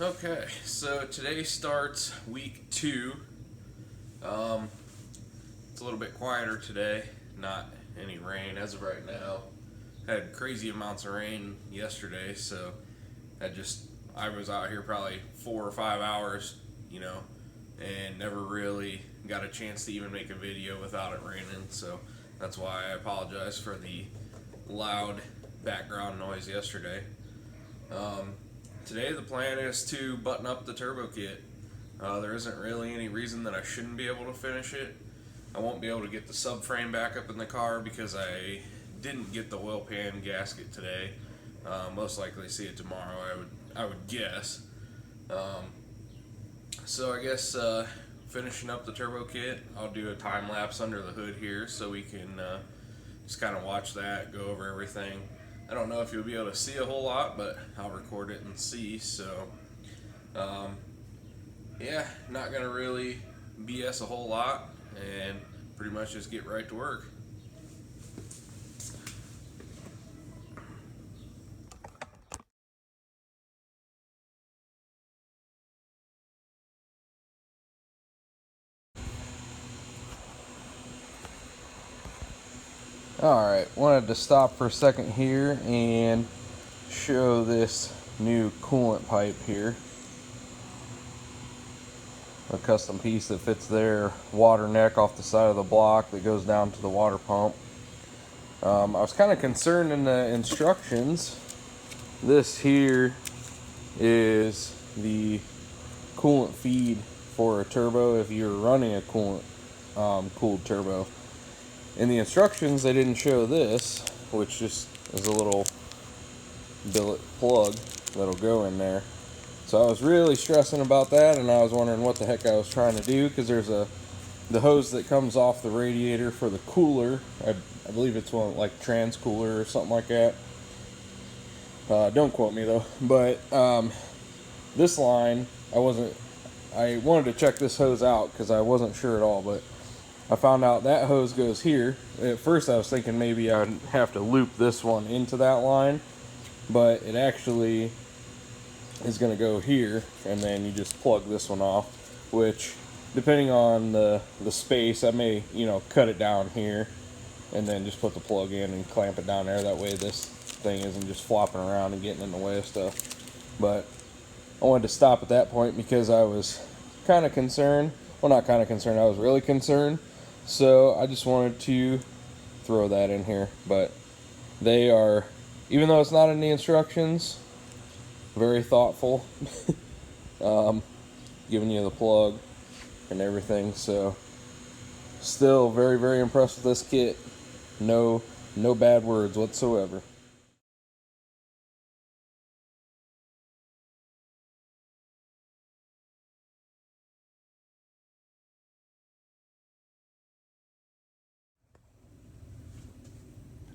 Okay, so today starts week 2. It's a little bit quieter today, not any rain as of right now. Had crazy amounts of rain yesterday, so I was out here probably 4 or 5 hours, and never really got a chance to even make a video without it raining, so that's why I apologize for the loud background noise yesterday. Today the plan is to button up the turbo kit. There isn't really any reason that I shouldn't be able to finish it. I won't be able to get the subframe back up in the car because I didn't get the oil pan gasket today. Most likely see it tomorrow, I would guess. So I guess finishing up the turbo kit, I'll do a time lapse under the hood here so we can just kind of watch that, go over everything. I don't know if you'll be able to see a whole lot, but I'll record it and see. So yeah, not gonna really BS a whole lot and pretty much just get right to work. Alright, wanted to stop for a second here and show this new coolant pipe here. A custom piece that fits their water neck off the side of the block that goes down to the water pump. I was kind of concerned in the instructions. This here is the coolant feed for a turbo if you're running a coolant cooled turbo. In the instructions they didn't show this, which just is a little billet plug that'll go in there. So I was really stressing about that, and I was wondering what the heck I was trying to do, because there's the hose that comes off the radiator for the cooler. I believe it's one like trans cooler or something like that. Don't quote me though. But this line, I wanted to check this hose out because I wasn't sure at all, but I found out that hose goes here. At first I was thinking maybe I'd have to loop this one into that line, but it actually is going to go here, and then you just plug this one off, which depending on the space, I may cut it down here and then just put the plug in and clamp it down there. That way this thing isn't just flopping around and getting in the way of stuff. But I wanted to stop at that point because I was kind of concerned. Well, not kind of concerned, I was really concerned. So I just wanted to throw that in here. But they are, even though it's not in the instructions, very thoughtful. Giving you the plug and everything. So still very, very impressed with this kit. No bad words whatsoever.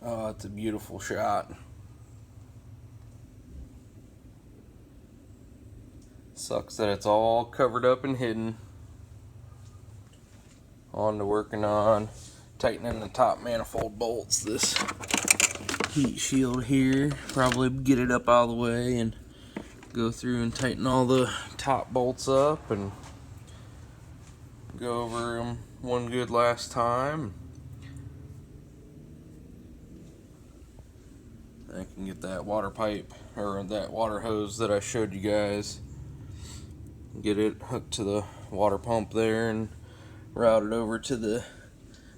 Oh, it's a beautiful shot. Sucks that it's all covered up and hidden. On to working on tightening the top manifold bolts. This heat shield here, probably get it up out of the way and go through and tighten all the top bolts up and go over them one good last time. I can get that water pipe, or that water hose that I showed you guys, get it hooked to the water pump there and route it over to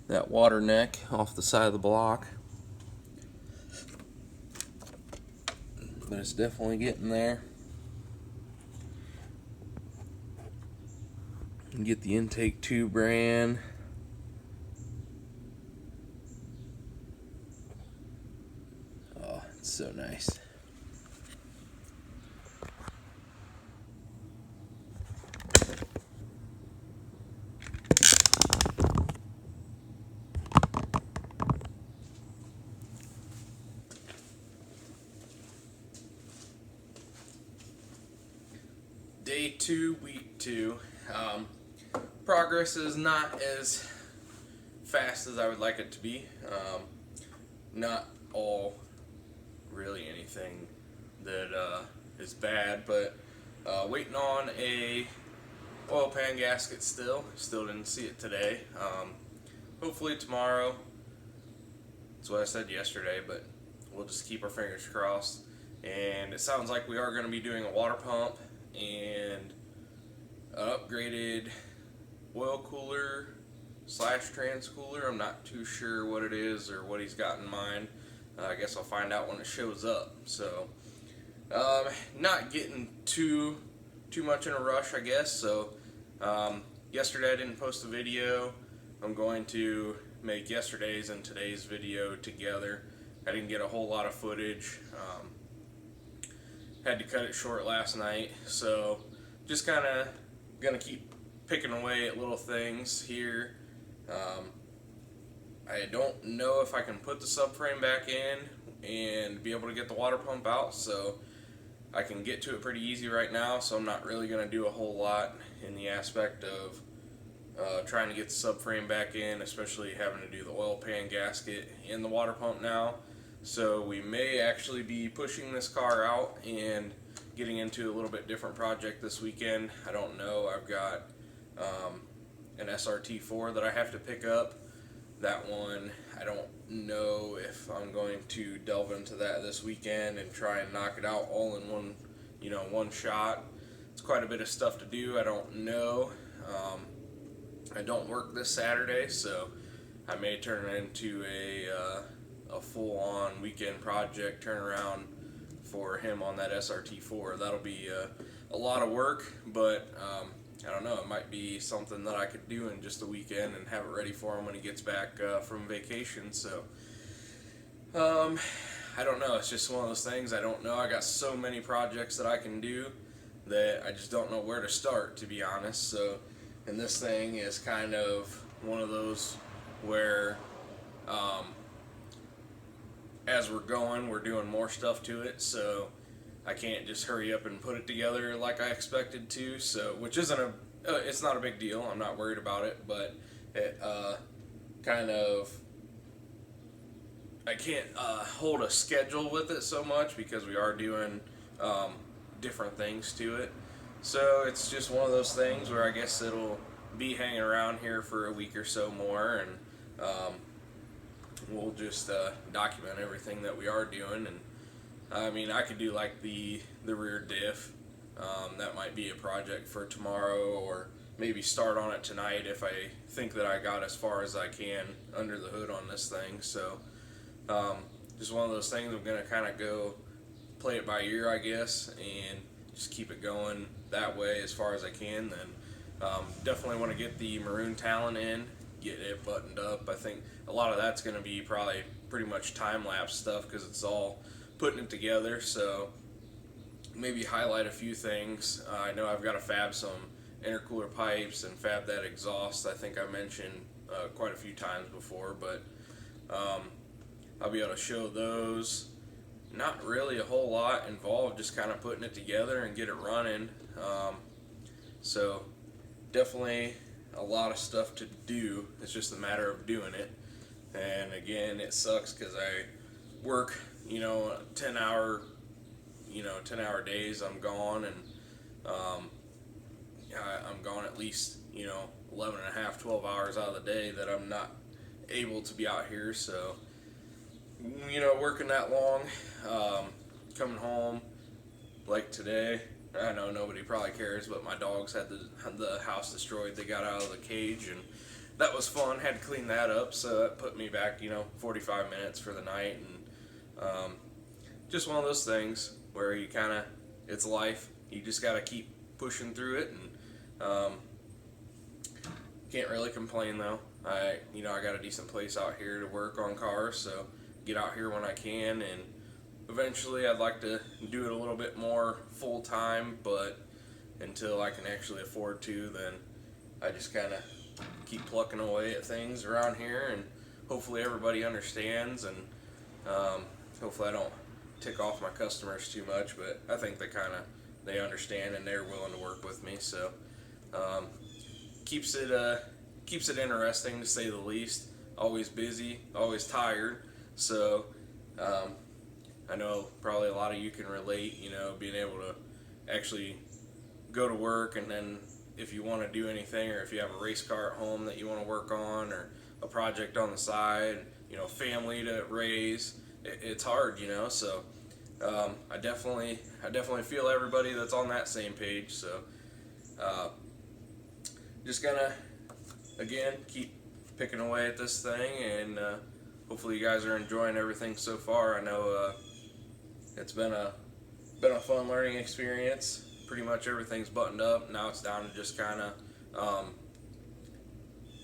that water neck off the side of the block. But it's definitely getting there. And get the intake tube ran. Oh, it's so nice. Day 2, week 2. Progress is not as fast as I would like it to be. Not all really anything that is bad, but Waiting on a oil pan gasket still didn't see it today. Hopefully tomorrow. That's what I said yesterday, but we'll just keep our fingers crossed. And it sounds like we are going to be doing a water pump and an upgraded oil cooler slash trans cooler. I'm not too sure what it is or what he's got in mind. I guess I'll find out when it shows up. So not getting too much in a rush, I guess. So yesterday I didn't post a video. I'm going to make yesterday's and today's video together. I didn't get a whole lot of footage. Had to cut it short last night, so just kind of gonna keep picking away at little things here. I don't know if I can put the subframe back in and be able to get the water pump out, so I can get to it pretty easy right now, so I'm not really going to do a whole lot in the aspect of trying to get the subframe back in, especially having to do the oil pan gasket and the water pump now. So we may actually be pushing this car out and getting into a little bit different project this weekend. I don't know. I've got an SRT4 that I have to pick up. That one, I don't know if I'm going to delve into that this weekend and try and knock it out all in one shot. It's quite a bit of stuff to do. I don't know. I don't work this Saturday, so I may turn it into a full-on weekend project turnaround for him on that SRT4. That'll be a lot of work, but I don't know, it might be something that I could do in just a weekend and have it ready for him when he gets back from vacation. So I don't know, it's just one of those things. I don't know, I got so many projects that I can do that I just don't know where to start, to be honest. So, and this thing is kind of one of those where as we're going, we're doing more stuff to it, so I can't just hurry up and put it together like I expected to. So, which isn't it's not a big deal. I'm not worried about it, but it kind of, I can't hold a schedule with it so much because we are doing different things to it. So it's just one of those things where I guess it'll be hanging around here for a week or so more, and we'll just document everything that we are doing. And I mean, I could do like the rear diff. That might be a project for tomorrow, or maybe start on it tonight if I think that I got as far as I can under the hood on this thing. So just one of those things. I'm gonna kind of go play it by ear, I guess, and just keep it going that way as far as I can. Then definitely want to get the maroon Talon in, get it buttoned up. I think a lot of that's going to be probably pretty much time-lapse stuff because it's all putting it together. So maybe highlight a few things. I know I've got to fab some intercooler pipes and fab that exhaust. I think I mentioned quite a few times before, but I'll be able to show those. Not really a whole lot involved, just kind of putting it together and get it running. So definitely a lot of stuff to do. It's just a matter of doing it. And again, it sucks because I work, 10 hour days. I'm gone, and I'm gone at least 11 and a half, 12 hours out of the day that I'm not able to be out here. So working that long, coming home like today, I know nobody probably cares, but my dogs had the house destroyed. They got out of the cage, and that was fun. Had to clean that up, so that put me back 45 minutes for the night. And just one of those things where you kind of, it's life. You just got to keep pushing through it, and can't really complain though. I got a decent place out here to work on cars, so get out here when I can, and eventually I'd like to do it a little bit more full time, but until I can actually afford to, then I just kind of keep plucking away at things around here, and hopefully everybody understands, and hopefully I don't tick off my customers too much, but I think they understand and they're willing to work with me. So keeps it interesting, to say the least. Always busy, always tired. So I know probably a lot of you can relate, being able to actually go to work, and then if you want to do anything, or if you have a race car at home that you want to work on, or a project on the side, family to raise, it's hard, So I definitely feel everybody that's on that same page. So just gonna again keep picking away at this thing, and hopefully you guys are enjoying everything so far. I know it's been a fun learning experience. Pretty much everything's buttoned up. Now it's down to just kind of,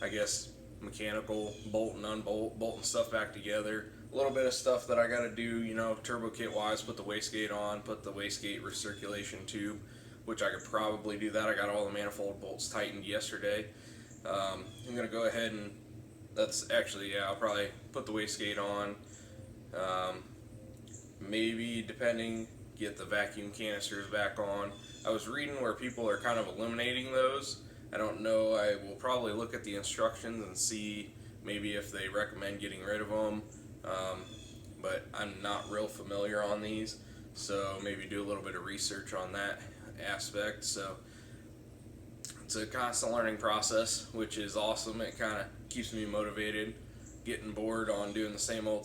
I guess, mechanical bolt and unbolt, bolting stuff back together. A little bit of stuff that I got to do, turbo kit wise, put the wastegate on, put the wastegate recirculation tube, which I could probably do that. I got all the manifold bolts tightened yesterday. I'm going to go ahead and that's actually, yeah, I'll probably put the wastegate on. Maybe, depending, get the vacuum canisters back on. I was reading where people are kind of eliminating those. I don't know. I will probably look at the instructions and see maybe if they recommend getting rid of them. But I'm not real familiar on these, so maybe do a little bit of research on that aspect. So it's a constant learning process, which is awesome. It kind of keeps me motivated. Getting bored on doing the same old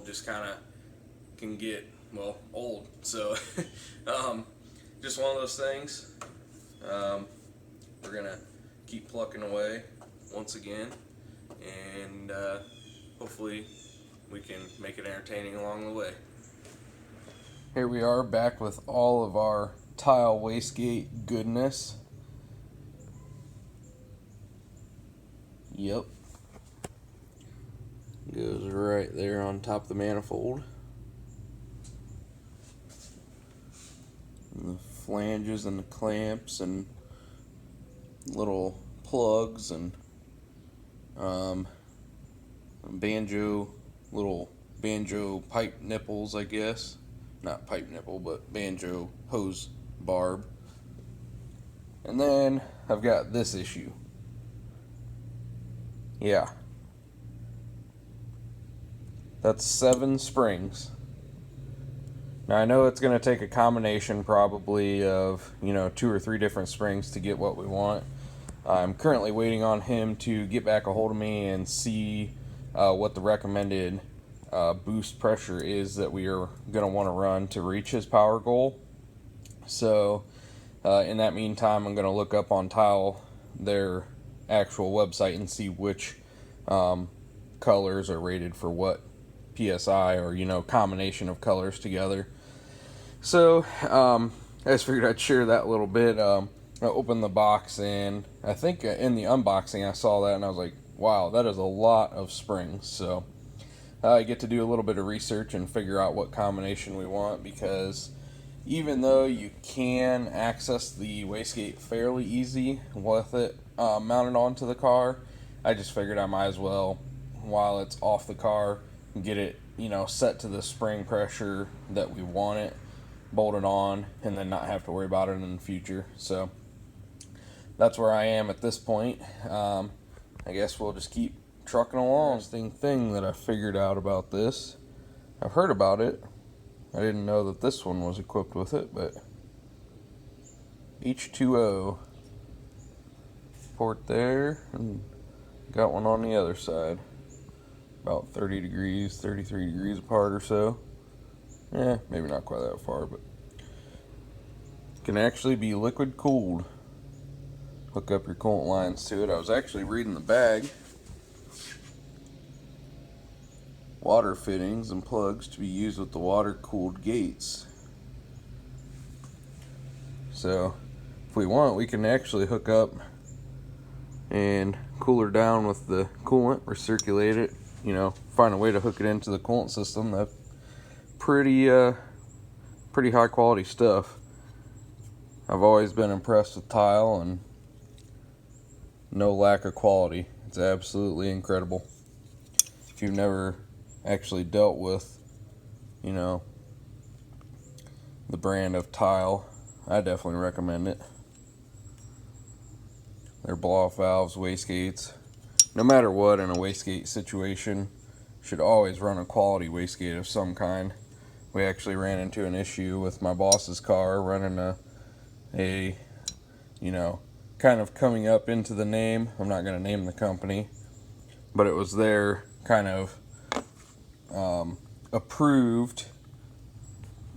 just kind of can get, well, old. So just one of those things. We're gonna keep plucking away once again, and hopefully we can make it entertaining along the way. Here we are back with all of our tile wastegate goodness. Yep, goes right there on top of the manifold. And the flanges and the clamps and little plugs and little banjo pipe nipples, I guess. Not pipe nipple, but banjo hose barb. And then I've got this issue. Yeah. That's 7 springs. Now I know it's going to take a combination probably of, 2 or 3 different springs to get what we want. I'm currently waiting on him to get back a hold of me and see what the recommended boost pressure is that we are going to want to run to reach his power goal. So in that meantime, I'm going to look up on Tile their actual website and see which colors are rated for what PSI, or combination of colors together. So I just figured I'd share that a little bit. I opened the box, and I think in the unboxing I saw that and I was like, wow, that is a lot of springs. So I get to do a little bit of research and figure out what combination we want, because even though you can access the wastegate fairly easy with it mounted onto the car, I just figured I might as well, while it's off the car, get it set to the spring pressure that we want it bolted on, and then not have to worry about it in the future. So that's where I am at this point. I guess we'll just keep trucking along. Interesting thing that I figured out about this, I've heard about it, I didn't know that this one was equipped with it, but H2O port there, and got one on the other side, about 30 degrees, 33 degrees apart or so. Maybe not quite that far, but can actually be liquid cooled. Hook up your coolant lines to it. I was actually reading the bag. Water fittings and plugs to be used with the water cooled gates. So if we want, we can actually hook up and cool her down with the coolant, recirculate it, find a way to hook it into the coolant system. That's pretty high quality stuff. I've always been impressed with Tile, and no lack of quality. It's absolutely incredible. If you've never actually dealt with, the brand of Tile, I definitely recommend it. Their blow-off valves, wastegates, no matter what in a wastegate situation, should always run a quality wastegate of some kind. We actually ran into an issue with my boss's car running a you know, kind of coming up into the name. I'm not going to name the company, but it was their kind of approved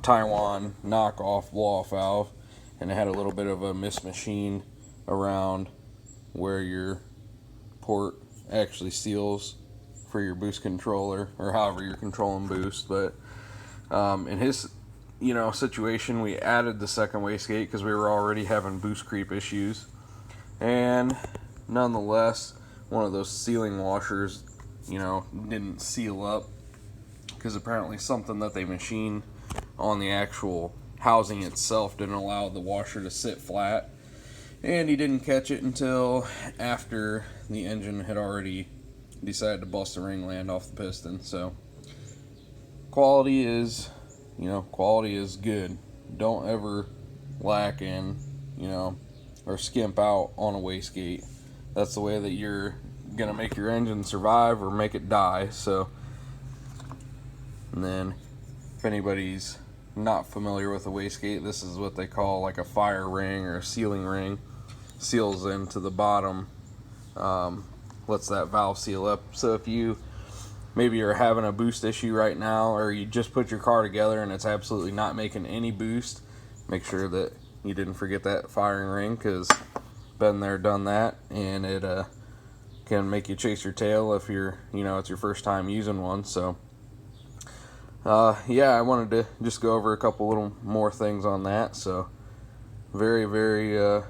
Taiwan knockoff blow-off valve, and it had a little bit of a mismachine around where your port actually seals for your boost controller, or however you're controlling boost. But in his situation, we added the second wastegate because we were already having boost creep issues, and nonetheless one of those sealing washers didn't seal up, because apparently something that they machined on the actual housing itself didn't allow the washer to sit flat, and he didn't catch it until after the engine had already decided to bust the ring land off the piston. So quality is good. Don't ever lack in, or skimp out on a wastegate. That's the way that you're gonna make your engine survive or make it die. So, and then if anybody's not familiar with a wastegate, this is what they call like a fire ring or a sealing ring. Seals into the bottom, lets that valve seal up. So if you maybe are having a boost issue right now, or you just put your car together and it's absolutely not making any boost, make sure that you didn't forget that firing ring, because been there, done that, and it can make you chase your tail if it's your first time using one. So yeah, I wanted to just go over a couple little more things on that. So very, very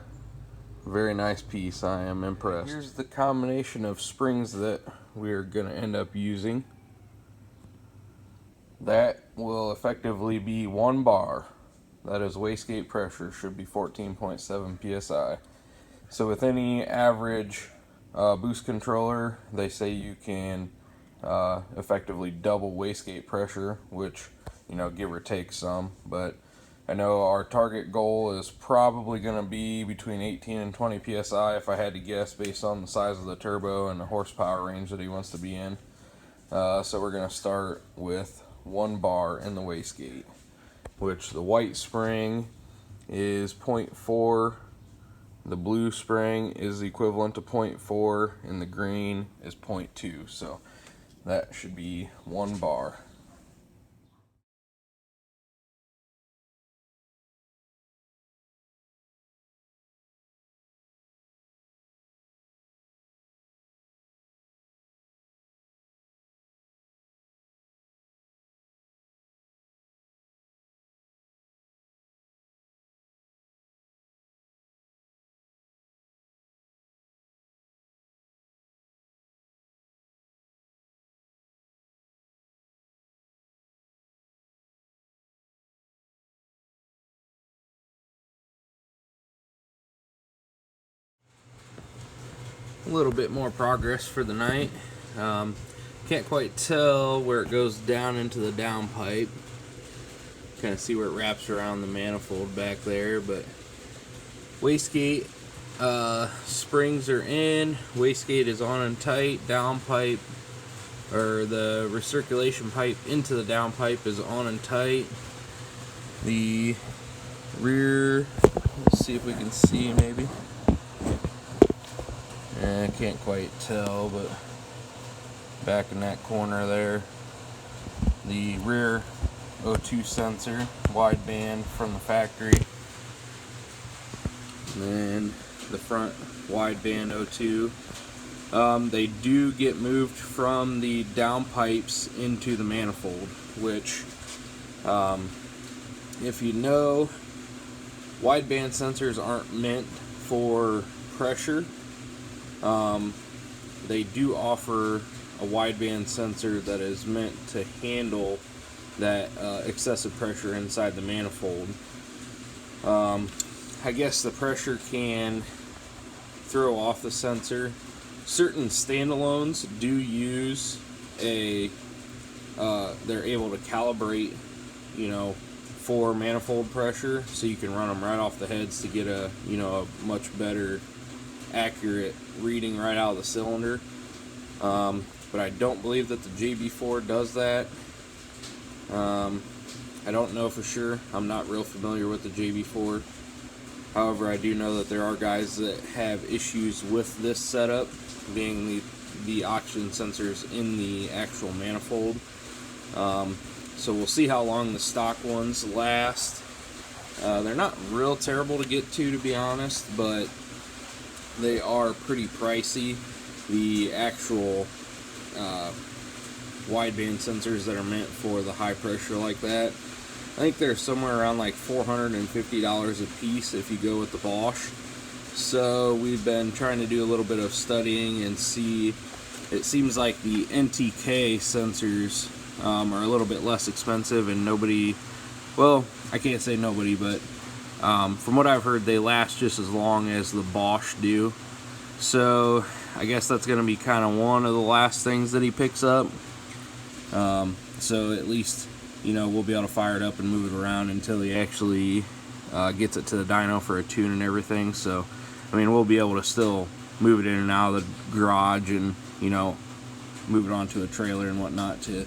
very nice piece. I am impressed. Here's the combination of springs that we're going to end up using. That will effectively be 1 bar. That is wastegate pressure, should be 14.7 psi. So with any average boost controller, they say you can effectively double wastegate pressure, which, give or take some, but I know our target goal is probably going to be between 18 and 20 psi, if I had to guess, based on the size of the turbo and the horsepower range that he wants to be in. So we're going to start with 1 bar in the wastegate, which the white spring is 0.4, the blue spring is equivalent to 0.4, and the green is 0.2. So that should be 1 bar. A little bit more progress for the night. Can't quite tell where it goes down into the downpipe. Kind of see where it wraps around the manifold back there, but wastegate springs are in. Wastegate is on and tight. Downpipe, or the recirculation pipe into the downpipe, is on and tight. The rear, let's see if we can see maybe. I can't quite tell, but back in that corner there, the rear O2 sensor, wideband from the factory, and then the front wideband O2. They do get moved from the downpipes into the manifold, which, if you know, wideband sensors aren't meant for pressure. They do offer a wideband sensor that is meant to handle that excessive pressure inside the manifold. I guess the pressure can throw off the sensor. Certain standalones do use they're able to calibrate, for manifold pressure, so you can run them right off the heads to get a much better accurate reading right out of the cylinder. But I don't believe that the JB4 does that. I don't know for sure. I'm not real familiar with the JB4. However, I do know that there are guys that have issues with this setup, being the oxygen sensors in the actual manifold. So we'll see how long the stock ones last. They're not real terrible to get to be honest, but they are pretty pricey. The actual wideband sensors that are meant for the high pressure like that, I think they're somewhere around like $450 a piece if you go with the Bosch. So we've been trying to do a little bit of studying and see. It seems like the NTK sensors are a little bit less expensive, and nobody, well, I can't say nobody, but from what I've heard, they last just as long as the Bosch do. So I guess that's going to be kind of one of the last things that he picks up. So at least, you know, we'll be able to fire it up and move it around until he actually gets it to the dyno for a tune and everything. So, I mean, we'll be able to still move it in and out of the garage and, you know, move it onto a trailer and whatnot to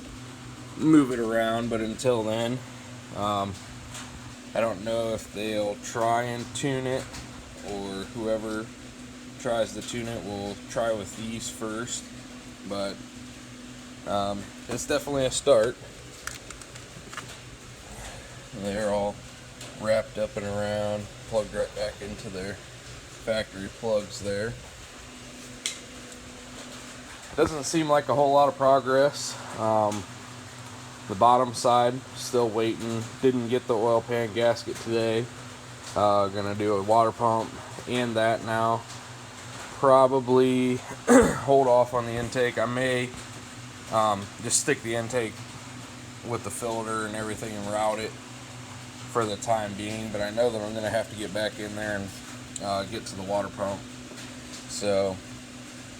move it around. But until then, I don't know if they'll try and tune it, or whoever tries to tune it will try with these first. But it's definitely a start. They're all wrapped up and around, plugged right back into their factory plugs there. Doesn't seem like a whole lot of progress. The bottom side, still waiting. Didn't get the oil pan gasket today. Gonna do a water pump and that now. Probably hold off on the intake. I may just stick the intake with the filter and everything and route it for the time being, but I know that I'm going to have to get back in there and get to the water pump. So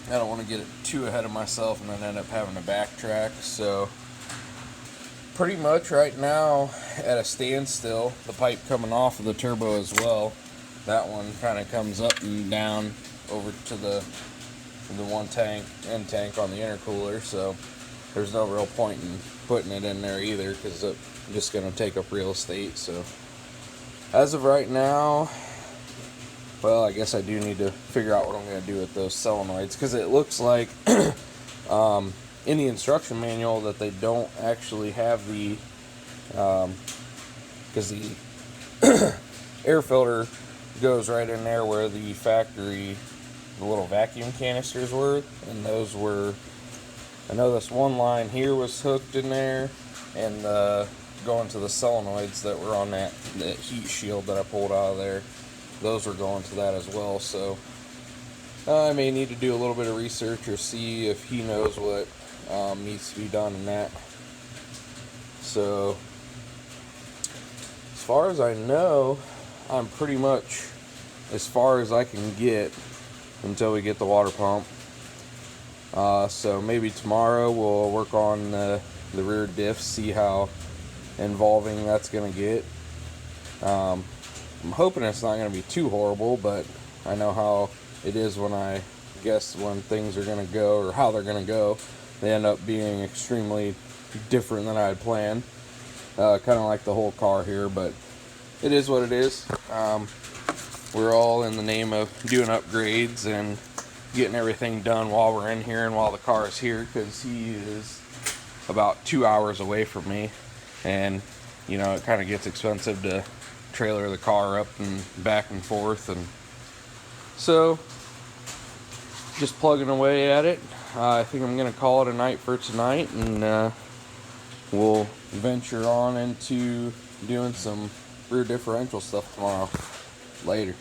I don't want to get too ahead of myself and then end up having to backtrack. So pretty much right now at a standstill. The pipe coming off of the turbo as well, that one kind of comes up and down over to the one tank, end tank on the intercooler. So there's no real point in putting it in there either, because it's just going to take up real estate. So as of right now, well, I guess I do need to figure out what I'm going to do with those solenoids, because it looks like in the instruction manual that they don't actually have the, because the air filter goes right in there where the factory, the little vacuum canisters were, and those were, I know this one line here was hooked in there, and going to the solenoids that were on that heat shield that I pulled out of there, those were going to that as well. So I may need to do a little bit of research or see if he knows what needs to be done in that. So as far as I know, I'm pretty much as far as I can get until we get the water pump. So maybe tomorrow we'll work on the rear diff, see how involving that's going to get. I'm hoping it's not going to be too horrible, but I know how it is when I guess when things are going to go or how they're going to go. They end up being extremely different than I had planned. Kind of like the whole car here, but it is what it is. We're all in the name of doing upgrades and getting everything done while we're in here and while the car is here, because he is about 2 hours away from me, and you know, it kind of gets expensive to trailer the car up and back and forth, and so just plugging away at it. I think I'm going to call it a night for tonight, and we'll venture on into doing some rear differential stuff tomorrow. Later.